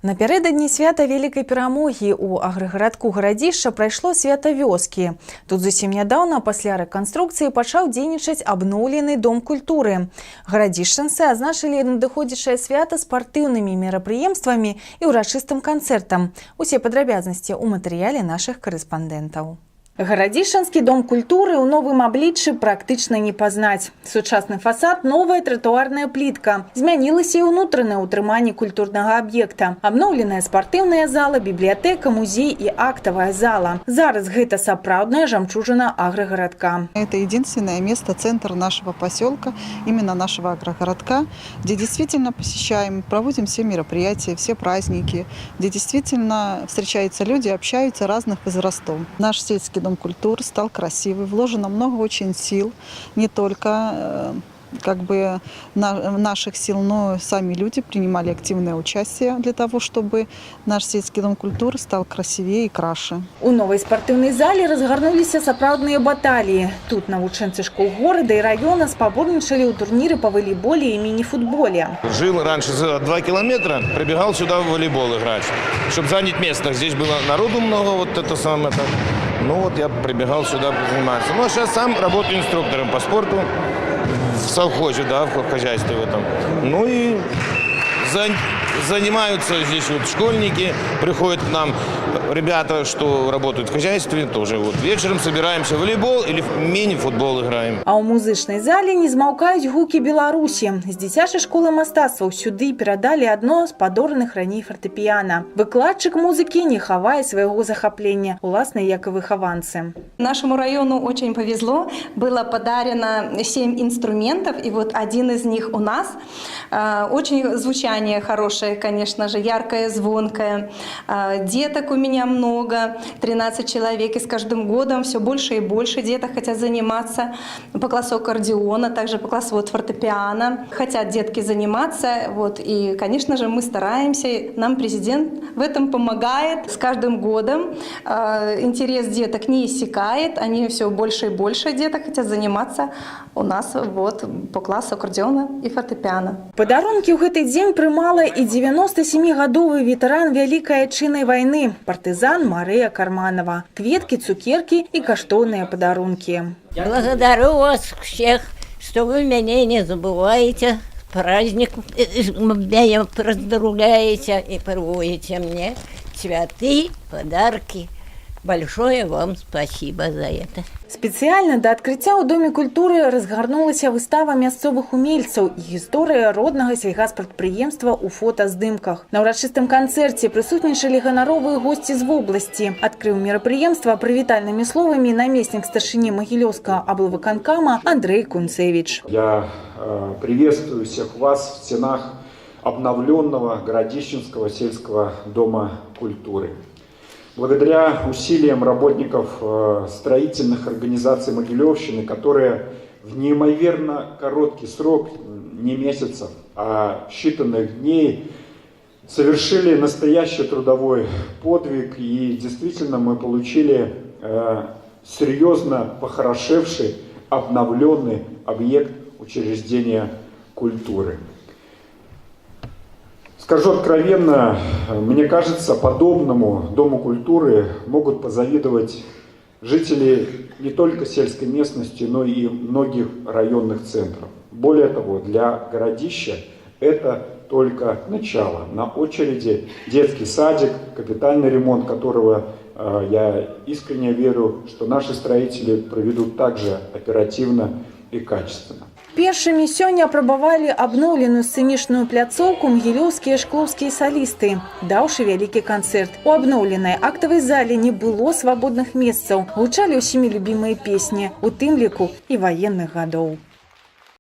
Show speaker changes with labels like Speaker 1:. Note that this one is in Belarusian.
Speaker 1: Напярэдадні свята вялікай перамогі ў аграгарадку Гарадзішча прайшло свята вёскі. Тут зусім нядаўна пасля рэканструкцыі пачаў дзейнічаць абноўлены дом культуры. Гарадзішчанцы адзначылі надыходзячае свята спартыўнымі мерапрыемствамі і ўрачыстым канцэртам. Усе падрабязнасці ў матэрыяле нашых карэспандэнтаў. Гарадзішчанскі дом культуры ў новым абліччы практычна не пазнаць. Сучасны фасад, новая тратуарная плітка. Змянілася і ўнутранае ўтрыманне культурнага аб'екта. Абноўленая спартыўная зала, бібліятэка, музей і актавая зала. Зараз гэта сапраўдная жамчужина аграгарадка.
Speaker 2: Это единственное место, центр нашего поселка, именно нашего агрогородка, где действительно посещаем, проводим все мероприятия, все праздники, где действительно встречаются люди, общаются разных возрастов. Наш сельский дом культуры стал красивый, вложено много очень сил, не только наших сил, но сами люди принимали активное участие для того, чтобы наш сельский дом культуры стал красивее и краше.
Speaker 1: У новой спортивной зале разгарнуліся сапраўдныя баталии. Тут навучэнцы школ города и района спаборнічалі ў турниры по волейболе и мини-футболе.
Speaker 3: Жил раньше за 2 километра, прибегал сюда в волейбол играть, чтобы занять место. Здесь было народу много, вот это самое. Ну вот я прибегал сюда заниматься. Ну а сейчас сам работаю инструктором по спорту в совхозе, да, в хозяйстве в этом. Ну и занимаются здесь вот школьники, приходят к нам ребята, что работают в хозяйстве, тоже вот вечером собираемся в волейбол или в мини-футбол играем.
Speaker 1: А ў музычнай зале не змаўкаюць гукі Беларусі. З дзіцячай школы мастацтваў сюды перадалі адно з падораных раней фартэпіяна. Выкладчык музыкі не хавае свайго захаплення, уласна, як і выхаванцы.
Speaker 4: Нашему району очень повезло. Было подарено 7 инструментов, и вот один из них у нас. Очень звучание хорошее, конечно же, яркое, звонкое. Деток у меня много, 13 человек, и с каждым годом все больше и больше деток хотят заниматься по классу аккордеона, также по классу фортепиано. Хотят детки заниматься, вот, и, конечно же, мы стараемся, нам президент в этом помогает. С каждым годом интерес деток не иссякает, они все больше и больше деток хотят заниматься у нас вот, по классу аккордеона и фортепиано.
Speaker 1: Падарункі ў гэты дзень прымала і 97-гадовы ветэран Вялікай Адчыннай вайны, партызан Марыя Карманова. Кветкі, цукеркі і каштоўныя падарункі.
Speaker 5: Благодарю вас всех, что вы меня не забываете. Праздник меня поздравляете и приводите мне цветы, подарки. Большое вам спасибо за это.
Speaker 1: Спецыяльна да адкрыцця ў Доме культуры разгарнулася выстава мясцовых умельцаў і гісторыя роднага сельгаспрадпрыемства ў фотаздымках. На ўрачыстым канцэрце прысутнічалі ганаровыя госці з вобласці. Адкрыў мерапрыемства прывітальнымі словамі намеснік старшыні Магілёўскага аблвыканкама Андрей Кунцевич.
Speaker 6: Я приветствую всех вас в стенах обновленного Городищенского сельского дома культуры. Благодаря усилиям работников строительных организаций Могилевщины, которые в неимоверно короткий срок, не месяцев, а считанных дней, совершили настоящий трудовой подвиг, и действительно мы получили серьезно похорошевший, обновленный объект учреждения культуры. Скажу откровенно, мне кажется, подобному Дому культуры могут позавидовать жители не только сельской местности, но и многих районных центров. Более того, для городища это только начало. На очереди детский садик, капитальный ремонт которого я искренне верю, что наши строители проведут также оперативно и качественно.
Speaker 1: Першымі сёння апрабавалі абноўленую сцэнічную пляцоўку магілёўскія шклоўскія салісты, даўшы вялікі канцэрт. У абноўленай актавай зале не было свабодных месцаў. Гучалі ўсімі любімыя песні, у тым ліку і ваенных гадоў.